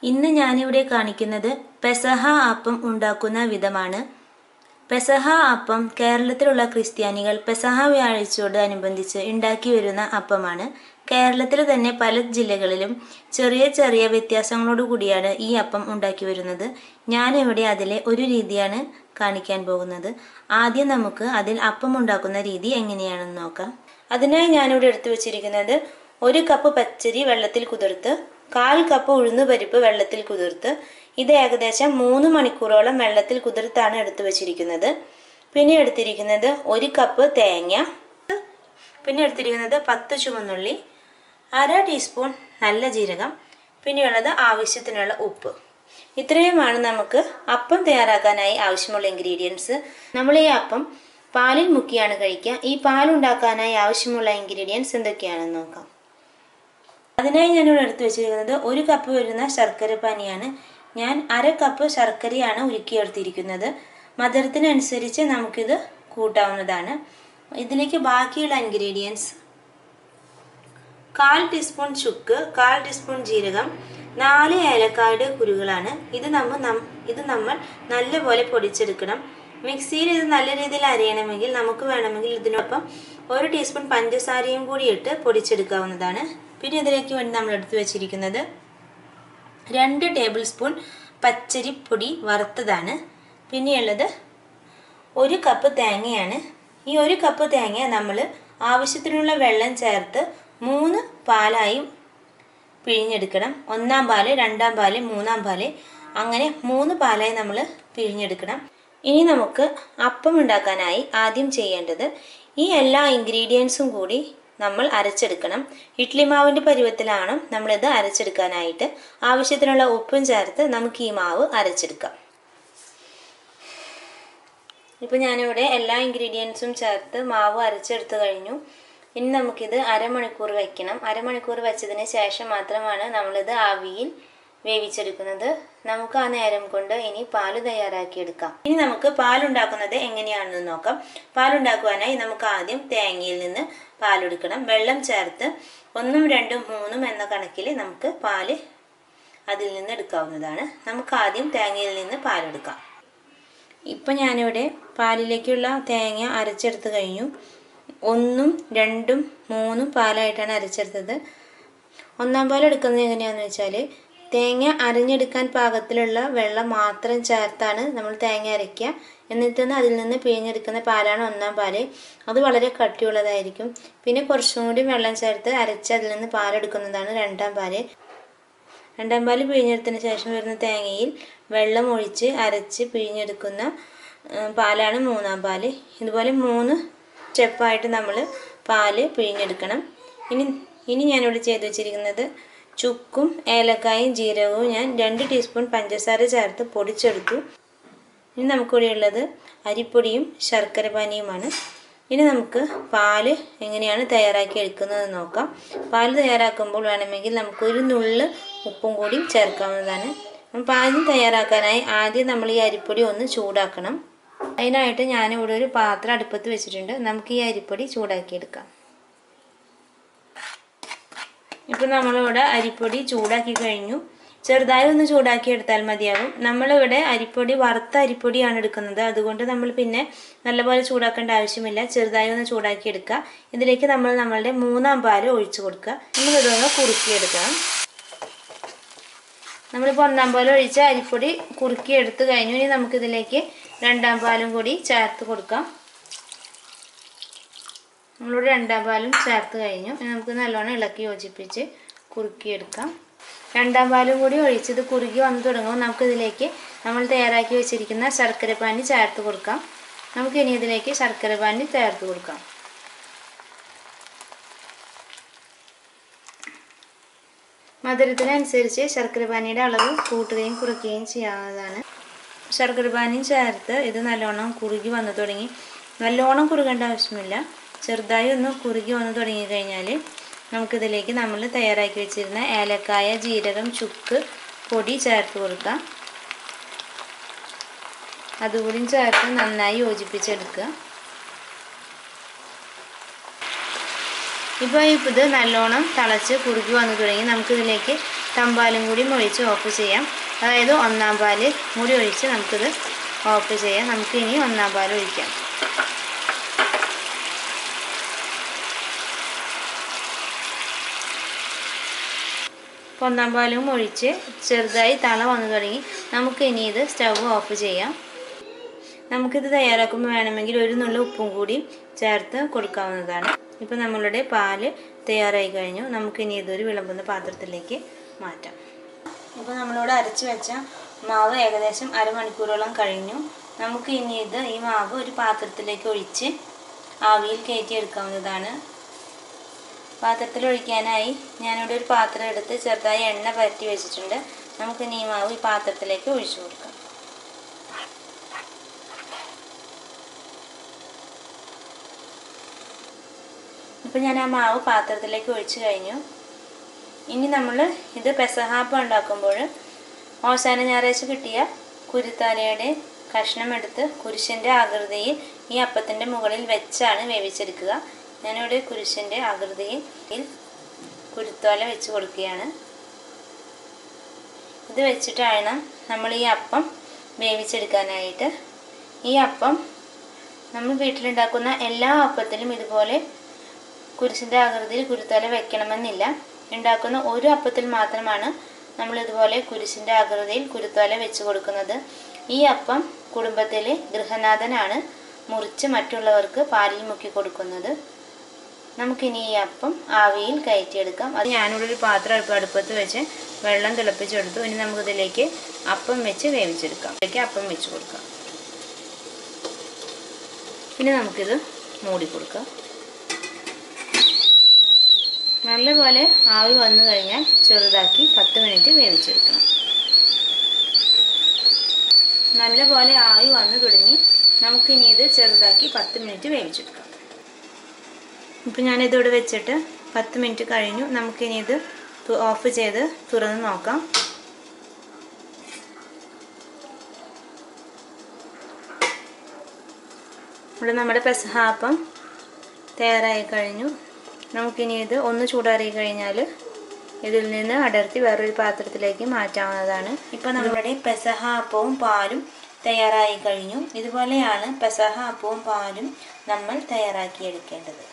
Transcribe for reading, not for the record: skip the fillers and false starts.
ഇന്ന് ഞാനിവിടെ കാണിക്കുന്നത് പെസഹ അപ്പം ഉണ്ടാക്കുന്ന വിധമാണ്. പെസഹ അപ്പം കേരളത്തിലുള്ള ക്രിസ്ത്യാനികൾ പെസഹ വ്യാഴാഴ്ചയോട് അനുബന്ധിച്ച് ഉണ്ടാക്കി വരുന്ന അപ്പമാണ്. കേരളത്തിൽ തന്നെ പല ജില്ലകളിലും ചെറിയ ചെറിയ വ്യത്യാസങ്ങളോട് കൂടിയാണ് ഈ അപ്പം ഉണ്ടാക്കി വരുന്നത്. ഞാനിവിടെ അതിലെ ഒരു രീതിയാണ് കാണിക്കാൻ പോകുന്നത്. ആദ്യം നമുക്ക് അതിൽ അപ്പം ഉണ്ടാക്കുന്ന രീതി എങ്ങനെയാണെന്ന് നോക്കാം. അതിനായി ഞാനിവിടെ എടുത്തു വച്ചിരിക്കുന്നത് 1 കപ്പ് പച്ചരി വെള്ളത്തിൽ കുതിർത്ത്, 1/4 കപ്പ് ഉഴുന്നുപരിപ്പ് വെള്ളത്തിൽ കുതിർത്ത്. ഇത് ഏകദേശം 3 മണിക്കൂറോളം വെള്ളത്തിൽ കുതിർത്താണ് എടുത്തു വച്ചിരിക്കുന്നത്. പിന്നെ എടുത്തിരിക്കുന്നത് 1 കപ്പ് തേങ്ങ, പിന്നെ എടുത്തിരിക്കുന്നത് 10 ചുവന്നുള്ളി, 1/2 ടീസ്പൂൺ നല്ല ജീരകം, പിന്നെയുള്ളത് ആവശ്യത്തിനുള്ള ഉപ്പ്. ഇത്രയുമാണ് നമുക്ക് അപ്പം തയ്യാറാക്കാനായി ആവശ്യമുള്ള ഇൻഗ്രീഡിയൻസ്. നമ്മൾ ഈ അപ്പം പാലിൽ മുക്കിയാണ് കഴിക്കുക. ഈ പാലുണ്ടാക്കാനായി ആവശ്യമുള്ള ഇൻഗ്രീഡിയൻസ് എന്തൊക്കെയാണെന്ന് നോക്കാം. അതിനായി ഞാനിവിടെ എടുത്തു വെച്ചിരിക്കുന്നത് 1 കപ്പ് വരുന്ന ശർക്കര പാനിയാണ്. ഞാൻ 1/2 കപ്പ് ശർക്കരയാണ് ഉരുക്കിയെടുത്തിരിക്കുന്നത്. മധുരത്തിനനുസരിച്ച് നമുക്കിത് കൂട്ടാവുന്നതാണ്. ഇതിലേക്ക് ബാക്കിയുള്ള ഇൻഗ്രീഡിയൻസ് 1/4 ടീസ്പൂൺ ചുക്ക്, 1/4 ടീസ്പൂൺ ജീരകം, 4 ഏലക്കായുടെ കുരുകളാണ്. ഇത് നമ്മൾ നല്ലപോലെ പൊടിച്ചെടുക്കണം. മിക്സിയിൽ ഇത് നല്ല രീതിയിൽ അരയണമെങ്കിൽ നമുക്ക് വേണമെങ്കിൽ ഇതിനൊപ്പം 1 ടീസ്പൂൺ പഞ്ചസാരയും കൂടി ഇട്ട് പൊടിച്ചെടുക്കാവുന്നതാണ്. പിന്നെ ഇതിലേക്ക് വേണ്ടി നമ്മൾ എടുത്തു വെച്ചിരിക്കുന്നത് 2 ടേബിൾ സ്പൂൺ പച്ചരിപ്പൊടി വറുത്തതാണ്. പിന്നെയുള്ളത് 1 കപ്പ് തേങ്ങയാണ്. ഈ 1 കപ്പ് തേങ്ങ നമ്മൾ ആവശ്യത്തിനുള്ള വെള്ളം ചേർത്ത് 3 പാലായി പിഴിഞ്ഞെടുക്കണം. 1-ാം പാല്, 2-ാം പാല്, 3-ാം പാല്, അങ്ങനെ 3 പാലായി നമ്മൾ പിഴിഞ്ഞെടുക്കണം. ഇനി നമുക്ക് അപ്പം ഉണ്ടാക്കാനായി ആദ്യം ചെയ്യേണ്ടത് ഈ എല്ലാ ഇൻഗ്രീഡിയൻസും കൂടി നമ്മൾ അരച്ചെടുക്കണം. ഇഡ്ലി മാവിൻ്റെ പരുവത്തിലാണ് നമ്മളിത് അരച്ചെടുക്കാനായിട്ട്. ആവശ്യത്തിനുള്ള ഉപ്പും ചേർത്ത് നമുക്ക് ഈ മാവ് അരച്ചെടുക്കാം. ഇപ്പം ഞാനിവിടെ എല്ലാ ഇൻഗ്രീഡിയൻസും ചേർത്ത് മാവ് അരച്ചെടുത്ത് കഴിഞ്ഞു. ഇനി നമുക്കിത് അരമണിക്കൂർ വയ്ക്കണം. അരമണിക്കൂർ വെച്ചതിന് ശേഷം മാത്രമാണ് നമ്മളിത് ആവിയിൽ വേവിച്ചെടുക്കുന്നത്. നമുക്ക് ആ നേരം കൊണ്ട് ഇനി പാല് തയ്യാറാക്കിയെടുക്കാം. ഇനി നമുക്ക് പാലുണ്ടാക്കുന്നത് എങ്ങനെയാണെന്ന് നോക്കാം. പാലുണ്ടാക്കുവാനായി നമുക്ക് ആദ്യം തേങ്ങയിൽ നിന്ന് പാലെടുക്കണം. വെള്ളം ചേർത്ത് 1, 2, 3 എന്ന കണക്കിൽ നമുക്ക് പാല് അതിൽ നിന്ന് എടുക്കാവുന്നതാണ്. നമുക്ക് ആദ്യം തേങ്ങയിൽ നിന്ന് പാലെടുക്കാം. ഇപ്പം ഞാനിവിടെ പാലിലേക്കുള്ള തേങ്ങ അരച്ചെടുത്ത് കഴിഞ്ഞു. 1, 2, 3 പാലായിട്ടാണ് അരച്ചെടുത്തത്. 1-ാം പാൽ എടുക്കുന്നത് എങ്ങനെയാണെന്ന് വെച്ചാൽ തേങ്ങ അരഞ്ഞെടുക്കാൻ പാകത്തിലുള്ള വെള്ളം മാത്രം ചേർത്താണ് നമ്മൾ തേങ്ങ അരയ്ക്കുക. എന്നിട്ട് അതിൽ നിന്ന് പിഴിഞ്ഞെടുക്കുന്ന പാലാണ് 1-ാം പാല്. അത് വളരെ കട്ടിയുള്ളതായിരിക്കും. പിന്നെ കുറച്ചും കൂടി വെള്ളം ചേർത്ത് അരച്ച് അതിൽ നിന്ന് പാലെടുക്കുന്നതാണ് 2-ാം പാല്. 2-ാം പാല് പിഴിഞ്ഞെടുത്തതിന് ശേഷം വരുന്ന തേങ്ങയിൽ വെള്ളം ഒഴിച്ച് അരച്ച് പിഴിഞ്ഞെടുക്കുന്ന പാലാണ് 3-ാം പാല്. ഇതുപോലെ 3 സ്റ്റെപ്പായിട്ട് നമ്മൾ പാല് പിഴിഞ്ഞെടുക്കണം. ഇനി ഞാനിവിടെ ചെയ്തു വെച്ചിരിക്കുന്നത് ചുക്കും ഏലക്കായും ജീരകവും ഞാൻ 2 ടീസ്പൂൺ പഞ്ചസാര ചേർത്ത് പൊടിച്ചെടുത്തു. ഇനി നമുക്കിവിടെ ഉള്ളത് അരിപ്പൊടിയും ശർക്കര പാനിയുമാണ്. ഇനി നമുക്ക് പാല് എങ്ങനെയാണ് തയ്യാറാക്കി എടുക്കുന്നത് നോക്കാം. പാല് തയ്യാറാക്കുമ്പോൾ വേണമെങ്കിൽ നമുക്കൊരു നുള്ള് ഉപ്പും കൂടി ചേർക്കാവുന്നതാണ്. പാല് തയ്യാറാക്കാനായി ആദ്യം നമ്മൾ ഈ അരിപ്പൊടി ഒന്ന് ചൂടാക്കണം. അതിനായിട്ട് ഞാനിവിടെ ഒരു പാത്രം അടുപ്പത്ത് വെച്ചിട്ടുണ്ട്. നമുക്ക് ഈ അരിപ്പൊടി ചൂടാക്കിയെടുക്കാം. ഇപ്പം നമ്മളിവിടെ അരിപ്പൊടി ചൂടാക്കി കഴിഞ്ഞു. ചെറുതായി ഒന്ന് ചൂടാക്കി എടുത്താൽ മതിയാകും. നമ്മളിവിടെ അരിപ്പൊടി വറുത്ത അരിപ്പൊടിയാണ് എടുക്കുന്നത്. അതുകൊണ്ട് നമ്മൾ പിന്നെ നല്ലപോലെ ചൂടാക്കേണ്ട ആവശ്യമില്ല. ചെറുതായി ഒന്ന് ചൂടാക്കി എടുക്കുക. ഇതിലേക്ക് നമ്മളുടെ 3-ാം പാല് ഒഴിച്ചു കൊടുക്കുക. നമ്മളിതൊന്ന് കുറുക്കിയെടുക്കണം. നമ്മളിപ്പോൾ 1-ാം പാൽ ഒഴിച്ച് അരിപ്പൊടി കുറുക്കി എടുത്തു കഴിഞ്ഞു. ഇനി നമുക്കിതിലേക്ക് 2-ാം പാലും കൂടി ചേർത്ത് കൊടുക്കാം. നമ്മളിവിടെ 2-ാം പാലും ചേർത്ത് കഴിഞ്ഞു. ഇനി നമുക്ക് നല്ലോണം ഇളക്കി യോജിപ്പിച്ച് കുറുക്കിയെടുക്കാം. 2-ാം പാലും കൂടി ഒഴിച്ചത് കുറുകി വന്നു തുടങ്ങുമ്പോൾ നമുക്കിതിലേക്ക് നമ്മൾ തയ്യാറാക്കി വെച്ചിരിക്കുന്ന ശർക്കര പാനി ചേർത്ത് കൊടുക്കാം. നമുക്കിനി ഇതിലേക്ക് ശർക്കര പാനി ചേർത്ത് കൊടുക്കാം. മധുരത്തിനനുസരിച്ച് ശർക്കര പാനിയുടെ അളവ് കൂട്ടുകയും കുറയ്ക്കുകയും ചെയ്യാവുന്നതാണ്. ശർക്കര പാനിയും ചേർത്ത് ഇത് നല്ലോണം കുറുകി വന്നു തുടങ്ങി. നല്ലോണം കുറുകേണ്ട ആവശ്യമില്ല. ചെറുതായി ഒന്ന് കുറുകി വന്നു തുടങ്ങി കഴിഞ്ഞാൽ നമുക്കിതിലേക്ക് നമ്മൾ തയ്യാറാക്കി വെച്ചിരുന്ന ഏലക്കായ, ജീരകം, ചുക്ക് പൊടി ചേർത്ത് കൊടുക്കാം. അതുകൂടി ചേർത്ത് നന്നായി യോജിപ്പിച്ചെടുക്കുക. ഇപ്പോൾ ഇത് നല്ലോണം തിളച്ച് കുറുകി വന്നു തുടങ്ങി. നമുക്കിതിലേക്ക് തമ്പാലും കൂടി ഒഴിച്ച് ഓഫ് ചെയ്യാം. അതായത് ഒന്നാം പാൽ കൂടി ഒഴിച്ച് നമുക്കിത് ഓഫ് ചെയ്യാം. നമുക്ക് ഇനി ഒന്നാം പാൽ ഒഴിക്കാം. ഒന്നാം പാലും ഒഴിച്ച് ചെറുതായി തള വന്നു തുടങ്ങി. നമുക്ക് ഇനി ഇത് സ്റ്റവ് ഓഫ് ചെയ്യാം. നമുക്കിത് തയ്യാറാക്കുമ്പോൾ വേണമെങ്കിൽ ഒരു നുള്ളു ഉപ്പും കൂടി ചേർത്ത് കൊടുക്കാവുന്നതാണ്. ഇപ്പോൾ നമ്മളുടെ പാല് തയ്യാറായി കഴിഞ്ഞു. നമുക്കിനി ഇതൊരു വിളമ്പുന്ന പാത്രത്തിലേക്ക് മാറ്റാം. ഇപ്പോൾ നമ്മളിവിടെ അരച്ച് വെച്ച മാവ് ഏകദേശം അരമണിക്കൂറോളം കഴിഞ്ഞു. നമുക്ക് ഇനി ഈ മാവ് ഒരു പാത്രത്തിലേക്ക് ഒഴിച്ച് ആവിയിൽ കയറ്റിയെടുക്കാവുന്നതാണ്. പാത്രത്തിൽ ഒഴിക്കാനായി ഞാനിവിടെ ഒരു പാത്രം എടുത്ത് ചെറുതായി എണ്ണ പരട്ടി വെച്ചിട്ടുണ്ട്. നമുക്കിനി ഈ മാവ് ഈ പാത്രത്തിലേക്ക് ഒഴിച്ചു കൊടുക്കാം. ഇപ്പോൾ ഞാൻ ആ മാവ് പാത്രത്തിലേക്ക് ഒഴിച്ചു കഴിഞ്ഞു. ഇനി നമ്മൾ ഇത് പെസഹാപ്പം ഉണ്ടാക്കുമ്പോൾ അവസാന ഞായറാഴ്ച കിട്ടിയ കുരുത്താലയുടെ കഷ്ണം എടുത്ത് കുരിശിൻ്റെ ആകൃതിയിൽ ഈ അപ്പത്തിൻ്റെ മുകളിൽ വെച്ചാണ് വേവിച്ചെടുക്കുക. ഞാനിവിടെ കുരിശിൻ്റെ ആകൃതിയിൽ കുരുത്തോല വെച്ച് കൊടുക്കുകയാണ്. ഇത് വെച്ചിട്ടാണ് നമ്മൾ ഈ അപ്പം വേവിച്ചെടുക്കാനായിട്ട്. ഈ അപ്പം നമ്മൾ വീട്ടിലുണ്ടാക്കുന്ന എല്ലാ അപ്പത്തിലും ഇതുപോലെ കുരിശിൻ്റെ ആകൃതിയിൽ കുരുത്തോല വെക്കണമെന്നില്ല. ഉണ്ടാക്കുന്ന ഒരു അപ്പത്തിൽ മാത്രമാണ് നമ്മൾ ഇതുപോലെ കുരിശിൻ്റെ ആകൃതിയിൽ കുരുത്തോല വെച്ച് കൊടുക്കുന്നത്. ഈ അപ്പം കുടുംബത്തിലെ ഗൃഹനാഥനാണ് മുറിച്ച് മറ്റുള്ളവർക്ക് പാലിൽ മുക്കി കൊടുക്കുന്നത്. നമുക്കിനി ഈ അപ്പം ആവിയിൽ കയറ്റിയെടുക്കാം. അത് ഞാനിവിടെ ഒരു പാത്രം അടുപ്പത്ത് വെച്ച് വെള്ളം തിളപ്പിച്ചെടുത്തു. ഇനി നമുക്കിതിലേക്ക് അപ്പം വെച്ച് വേവിച്ചെടുക്കാം. ഇതിലേക്ക് അപ്പം വെച്ച് കൊടുക്കാം. ഇനി നമുക്കിത് മൂടി കൊടുക്കാം. നല്ലപോലെ ആവി വന്നു കഴിഞ്ഞാൽ ചെറുതാക്കി 10 മിനിറ്റ് വേവിച്ചെടുക്കണം. നല്ലപോലെ ആവി വന്നു തുടങ്ങി. നമുക്കിനി ഇത് ചെറുതാക്കി 10 മിനിറ്റ് വേവിച്ചെടുക്കാം. ഇപ്പം ഞാനിതിവിടെ വെച്ചിട്ട് 10 മിനിറ്റ് കഴിഞ്ഞു. നമുക്കിനി ഇത് ഓഫ് ചെയ്ത് തുറന്ന് നോക്കാം. ഇവിടെ നമ്മുടെ പെസഹാപ്പം തയ്യാറായി കഴിഞ്ഞു. നമുക്കിനി ഇത് ഒന്ന് ചൂടാറി കഴിഞ്ഞാൽ ഇതിൽ നിന്ന് അടർത്തി വേറൊരു പാത്രത്തിലേക്ക് മാറ്റാവുന്നതാണ്. ഇപ്പോൾ നമ്മുടെ പെസഹ അപ്പവും പാലും തയ്യാറായി കഴിഞ്ഞു. ഇതുപോലെയാണ് പെസഹ അപ്പവും പാലും നമ്മൾ തയ്യാറാക്കിയെടുക്കേണ്ടത്.